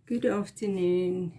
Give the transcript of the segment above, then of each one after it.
Good afternoon.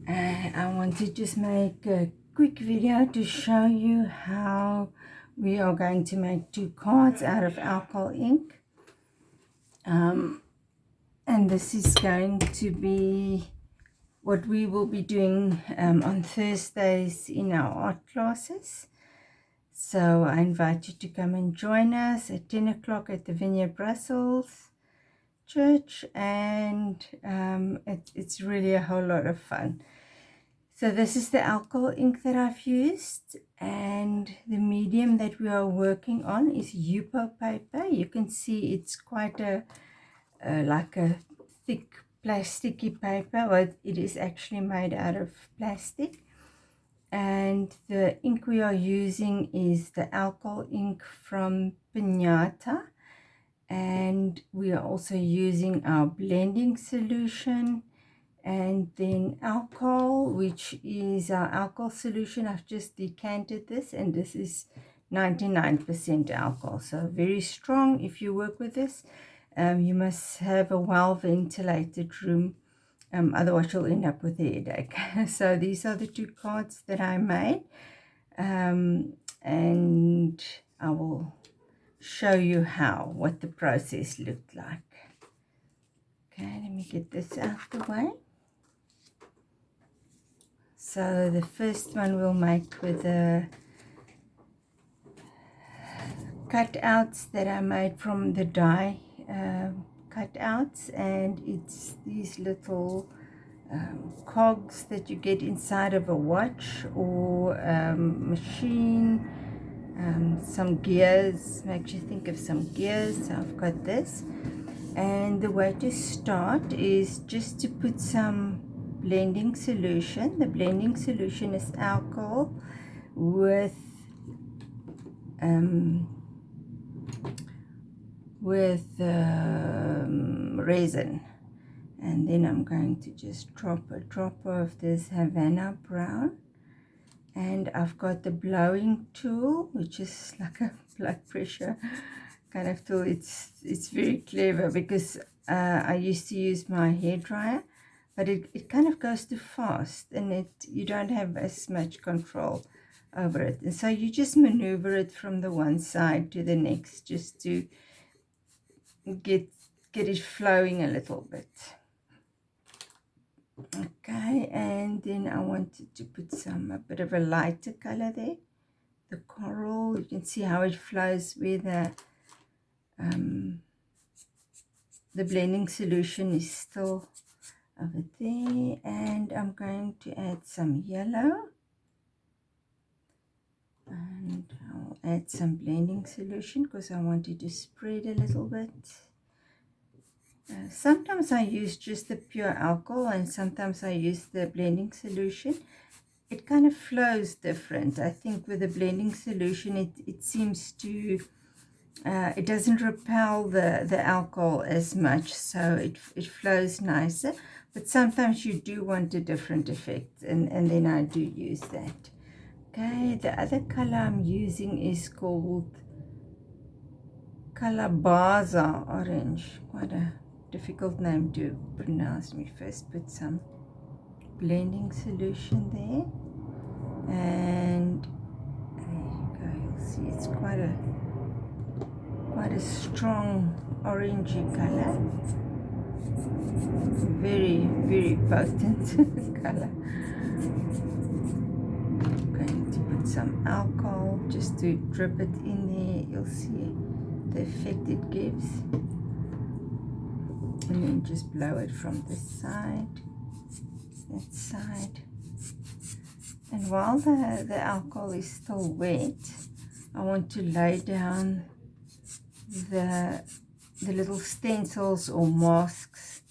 I want to just make a quick video to show you how we are going to make two cards out of alcohol ink. And this is going to be what we will be doing on Thursdays in our art classes. So I invite you to come and join us at 10 o'clock at the Vineyard Brussels Church, and it's really a whole lot of fun. So this is the alcohol ink that I've used, and the medium that we are working on is Yupo paper. You can see it's quite like a thick plasticky paper, but it is actually made out of plastic. And the ink we are using is the alcohol ink from Pinata, and we are also using our blending solution, and then alcohol, which is our alcohol solution. I've just decanted this, and this is 99% alcohol, so very strong. If you work with this, you must have a well ventilated room, otherwise you'll end up with a headache. So these are the two cards that I made, and I will show you what the process looked like. Okay, let me get this out the way. So the first one we'll make with the cutouts that I made from the die cutouts, and it's these little cogs that you get inside of a watch or machine. Some gears, makes you think of some gears. So I've got this, and the way to start is just to put some blending solution. The blending solution is alcohol with resin, and then I'm going to just drop a drop of this Havana brown, and I've got the blowing tool, which is like a blood pressure kind of tool. It's very clever because I used to use my hair dryer, but it kind of goes too fast, and you don't have as much control over it, and so you just maneuver it from the one side to the next just to get it flowing a little bit. Okay, and then I wanted to put a bit of a lighter color there, the coral. You can see how it flows with the blending solution is still over there, and I'm going to add some yellow, and I'll add some blending solution because I wanted to spread a little bit. Sometimes I use just the pure alcohol, and sometimes I use the blending solution. It kind of flows different. I think with the blending solution it seems to it doesn't repel the alcohol as much, so it flows nicer. But sometimes you do want a different effect, and then I do use that. Okay, the other color I'm using is called Calabaza Orange. Quite a difficult name to pronounce. Let me first put some blending solution there, and there you go. You'll see it's quite a strong orangey color, very, very potent color. I'm going to put some alcohol just to drip it in there. You'll see the effect it gives, and then just blow it from this side, that side. And while the alcohol is still wet, I want to lay down the little stencils or masks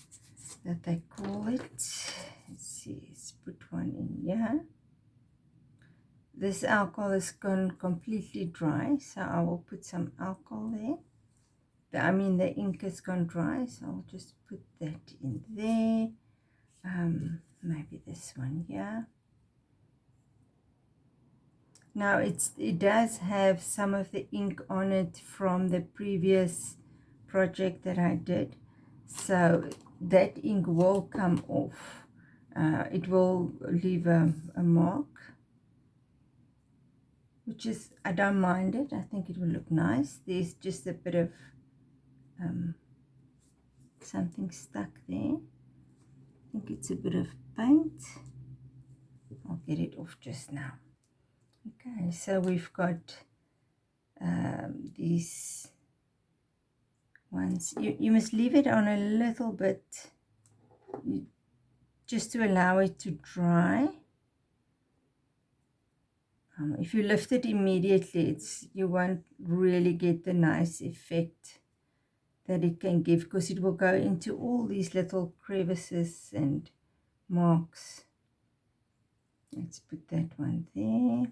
that they call it. Let's see, let's put one in here. This alcohol has gone completely dry, so I will put some alcohol there. The ink has gone dry, so I'll just put that in there. Maybe this one here. Now it does have some of the ink on it from the previous project that I did, so that ink will come off. It will leave a mark, which is, I don't mind it. I think it will look nice. There's just a bit of something stuck there. I think it's a bit of paint. I'll get it off just now. Okay, so we've got these ones. You must leave it on a little bit just to allow it to dry. If you lift it immediately, you won't really get the nice effect that it can give, because it will go into all these little crevices and marks. Let's put that one there.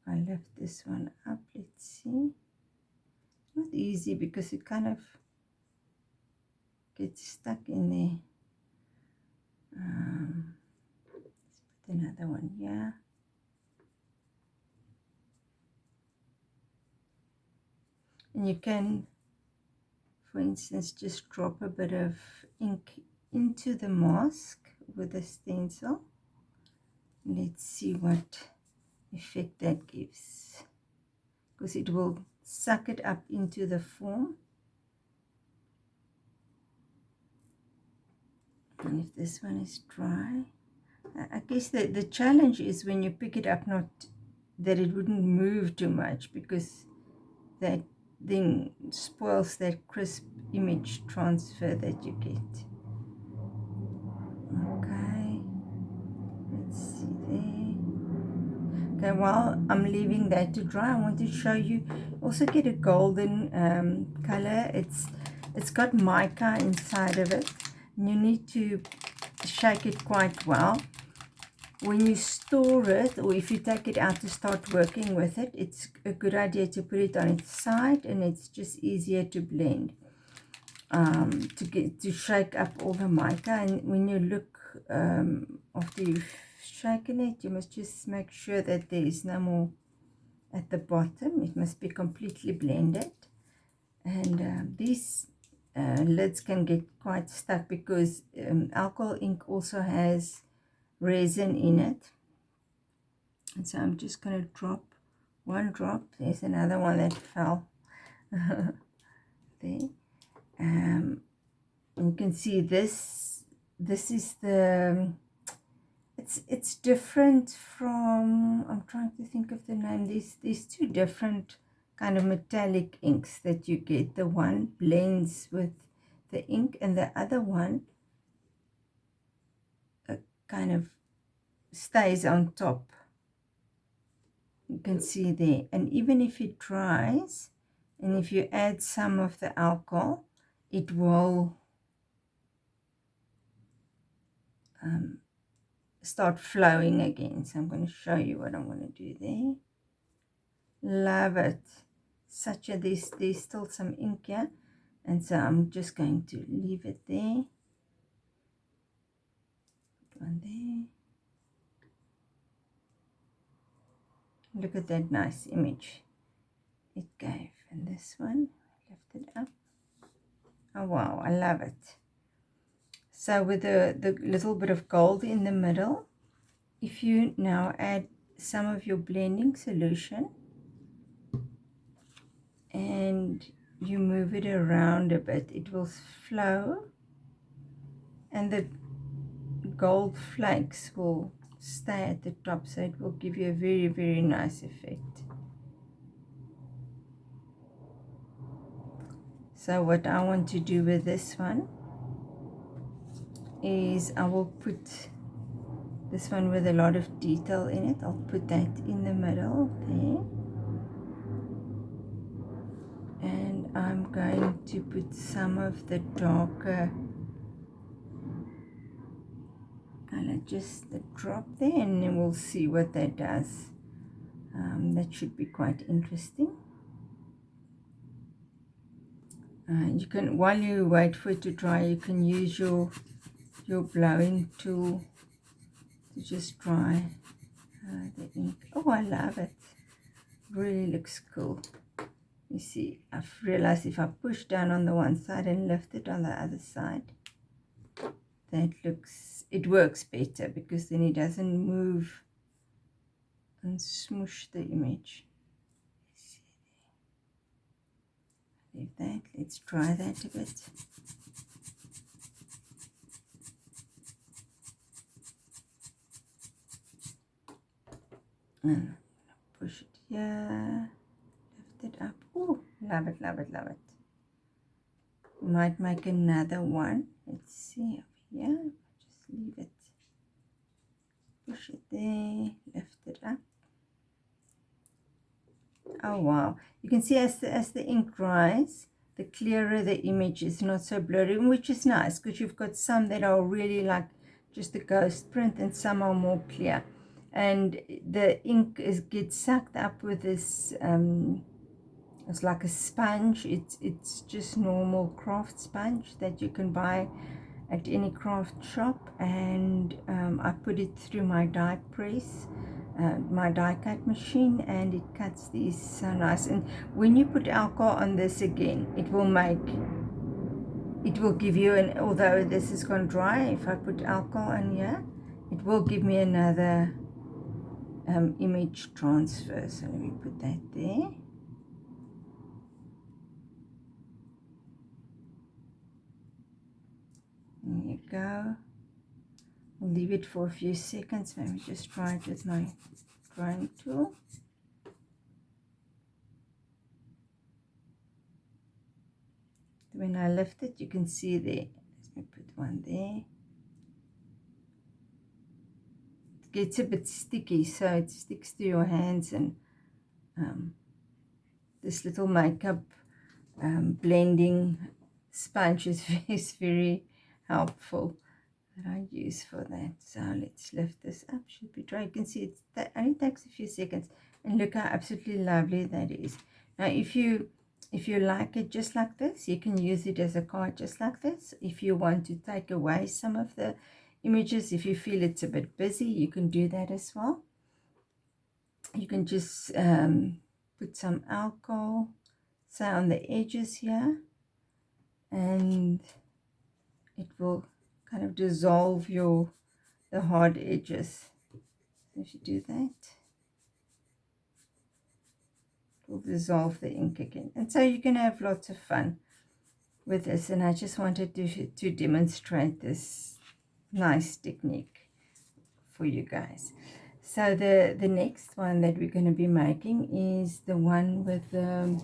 I lift this one up. Let's see. Not easy because it kind of gets stuck in there. Let's put another one here. And you can, for instance, just drop a bit of ink into the mask with a stencil. Let's see what effect that gives, because it will suck it up into the form. And if this one is dry, I guess the challenge is when you pick it up, not that it wouldn't move too much, because that then spoils that crisp image transfer that you get. Okay, let's see there. Okay, while I'm leaving that to dry, I want to show you, also get a golden color. It's got mica inside of it. You need to shake it quite well. When you store it, or if you take it out to start working with it, it's a good idea to put it on its side, and it's just easier to blend, to shake up all the mica. And when you look after you've shaken it, you must just make sure that there is no more at the bottom. It must be completely blended. And these lids can get quite stuck, because alcohol ink also has resin in it. And so I'm just going to drop one drop. There's another one that fell there. You can see this is the, it's different from, I'm trying to think of the name. These two different kind of metallic inks that you get. The one blends with the ink, and the other one kind of stays on top. You can see there. And even if it dries, and if you add some of the alcohol, it will start flowing again. So I'm going to show you what I'm going to do there. Love it. Such a, there's still some ink here, and so I'm just going to leave it there. One there. Look at that nice image it gave. And this one, lift it up. Oh wow, I love it. So with the little bit of gold in the middle, if you now add some of your blending solution and you move it around a bit, it will flow, and the gold flakes will stay at the top, so it will give you a very, very nice effect. So what I want to do with this one is I will put this one with a lot of detail in it. I'll put that in the middle there, and I'm going to put some of the darker color, just the drop there, and then we'll see what that does. That should be quite interesting. You can, while you wait for it to dry, you can use your blowing tool to just dry the ink. Oh, I love it. Really looks cool. You see, I've realized if I push down on the one side and lift it on the other side, it works better, because then it doesn't move and smoosh the image. See, leave that. Let's try that a bit. And push it here, lift it up. Oh, love it, love it, love it. Might make another one. Let's see over here. Just leave it. Push it there, lift it up. Oh wow, you can see as the ink dries, the clearer the image is, not so blurry, which is nice, because you've got some that are really like just a ghost print and some are more clear, and the ink gets sucked up with this it's like a sponge. It's just normal craft sponge that you can buy at any craft shop, and I put it through my die press, my die cut machine, and it cuts these so nice. And when you put alcohol on this again, it will give you an, although this is gone dry, if I put alcohol in here, it will give me another image transfer. So let me put that there. There you go. I'll leave it for a few seconds. Maybe just try it with my drying tool. When I lift it, you can see there. Let me put one there. It gets a bit sticky, so it sticks to your hands, and this little makeup blending sponge is very helpful that I use for that. So let's lift this up. Should be dry. You can see it only takes a few seconds, and look how absolutely lovely that is. Now if you like it just like this, you can use it as a card just like this. If you want to take away some of the images, if you feel it's a bit busy, you can do that as well. You can just put some alcohol, say on the edges here, and it will kind of dissolve the hard edges. So if you do that, it will dissolve the ink again, and so you can have lots of fun with this. And I just wanted to demonstrate this nice technique for you guys. So the next one that we're going to be making is the one with the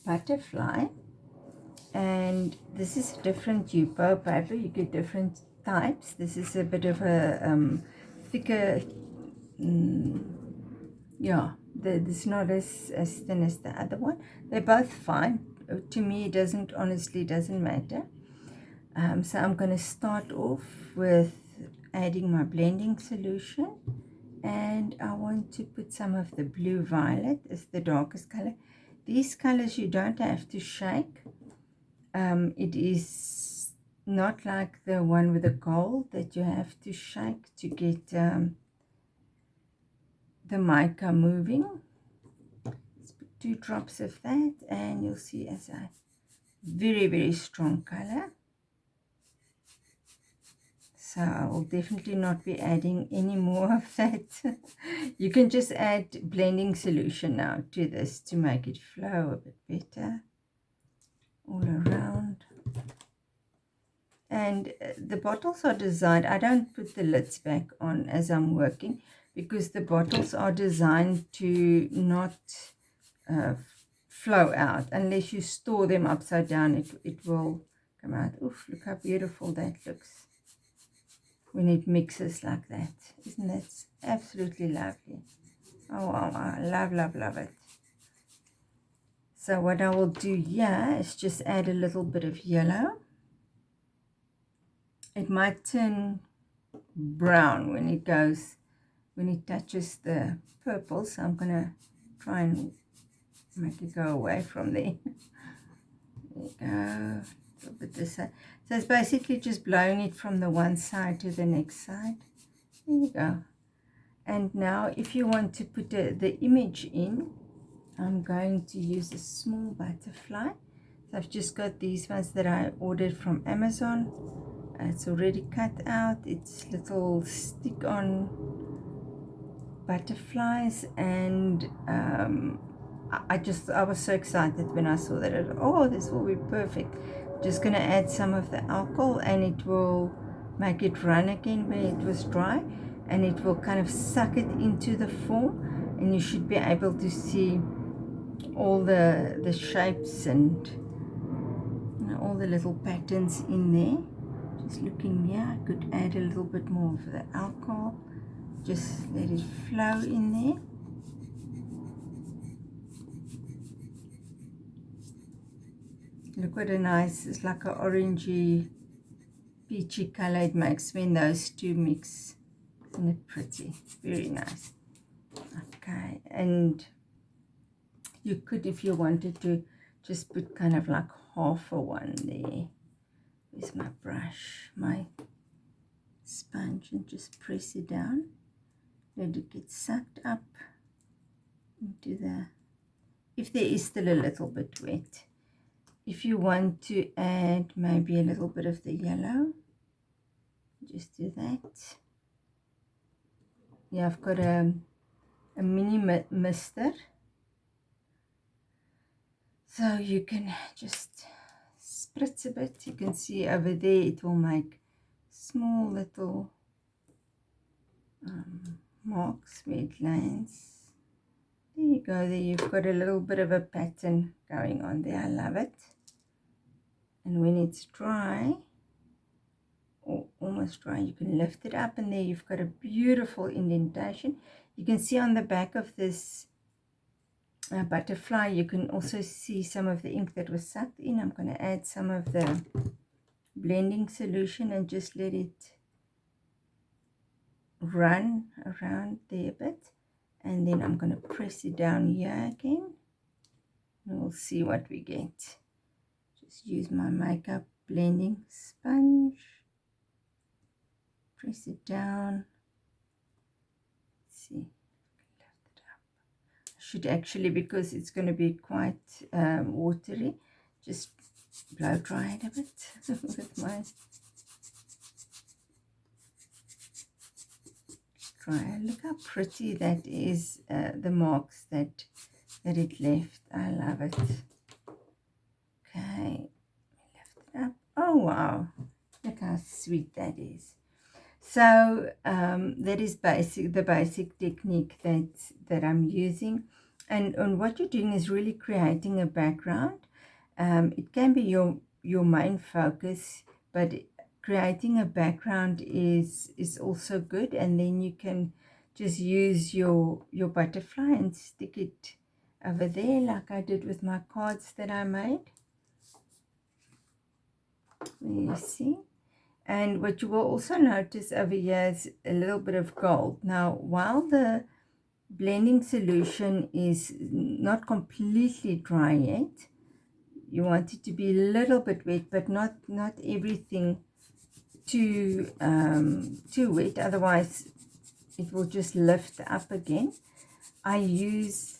butterfly, and this is a different Yupo paper. You get different types. This is a bit of a thicker, yeah, this not as thin as the other one. They're both fine. To me, it honestly doesn't matter. So I'm going to start off with adding my blending solution, and I want to put some of the blue violet as the darkest color. These colors you don't have to shake. It is not like the one with the gold that you have to shake to get the mica moving. Let's put 2 drops of that, and you'll see as a very strong color. So I will definitely not be adding any more of that. You can just add blending solution now to this to make it flow a bit better all around. And the bottles are designed, I don't put the lids back on as I'm working, because the bottles are designed to not flow out. Unless you store them upside down, it will come out. Oof, look how beautiful that looks when it mixes like that. Isn't that absolutely lovely? Oh wow, I love it. So what I will do here is just add a little bit of yellow. It might turn brown when it touches the purple, so I'm gonna try and make it go away from there. There you go. A little bit this side. So it's basically just blowing it from the one side to the next side. There you go. And now if you want to put the image in, I'm going to use a small butterfly. So I've just got these ones that I ordered from Amazon. It's already cut out. It's little stick-on butterflies, and I was so excited when I saw that. Oh, this will be perfect. Just gonna add some of the alcohol, and it will make it run again where it was dry, and it will kind of suck it into the form, and you should be able to see all the shapes and all the little patterns in there. Just looking here, I could add a little bit more of the alcohol. Just let it flow in there. Look what a nice, it's like an orangey, peachy color it makes when those two mix. Isn't it pretty? Very nice. Okay, and you could, if you wanted to, just put kind of like half a one there. Here's my brush, my sponge, and just press it down. Let it get sucked up into the, if there is still a little bit wet. If you want to add maybe a little bit of the yellow, just do that. Yeah, I've got a mini mister, so you can just spritz a bit. You can see over there it will make small little marks where it lands. There you go. There you've got a little bit of a pattern going on there. I love it. And when it's dry, or almost dry, you can lift it up, and there you've got a beautiful indentation. You can see on the back of this butterfly, you can also see some of the ink that was sucked in. I'm going to add some of the blending solution and just let it run around there a bit, and then I'm going to press it down here again, and we'll see what we get. Just use my makeup blending sponge, press it down. Let's see, lift it up. I should actually, because it's going to be quite watery, just blow dry it a bit with my dryer. Look how pretty that is, the marks that it left. I love it. Okay, lift it up. Oh wow, look how sweet that is. So that is the basic technique that I'm using, and what you're doing is really creating a background. It can be your main focus, but creating a background is also good, and then you can just use your butterfly and stick it over there like I did with my cards that I made. You see, and what you will also notice over here is a little bit of gold. Now, while the blending solution is not completely dry yet, you want it to be a little bit wet, but not everything too wet, otherwise it will just lift up again. I use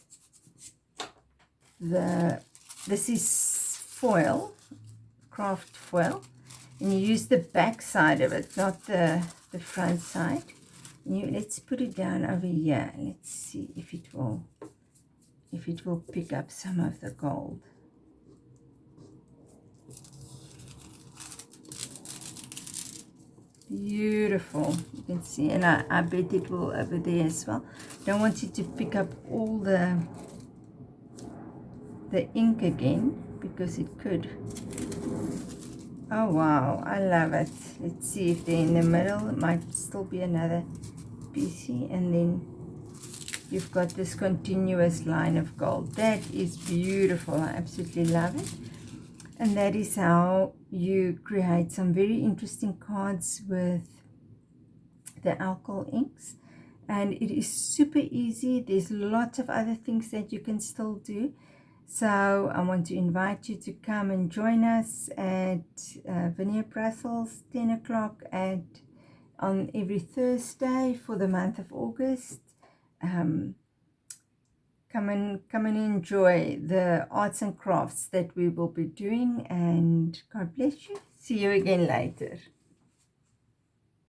this is foil, craft foil, and you use the back side of it, not the front side. Let's put it down over here. Let's see if it will pick up some of the gold. Beautiful, you can see, and I bet it will over there as well. Don't want it to pick up all the ink again, because it could. Oh wow, I love it. Let's see if they're in the middle. It might still be another piece, and then you've got this continuous line of gold. That is beautiful. I absolutely love it. And that is how you create some very interesting cards with the alcohol inks. And it is super easy. There's lots of other things that you can still do. So I want to invite you to come and join us at Veneer Brussels, 10 o'clock on every Thursday for the month of August. Come come and enjoy the arts and crafts that we will be doing, and God bless you. See you again later.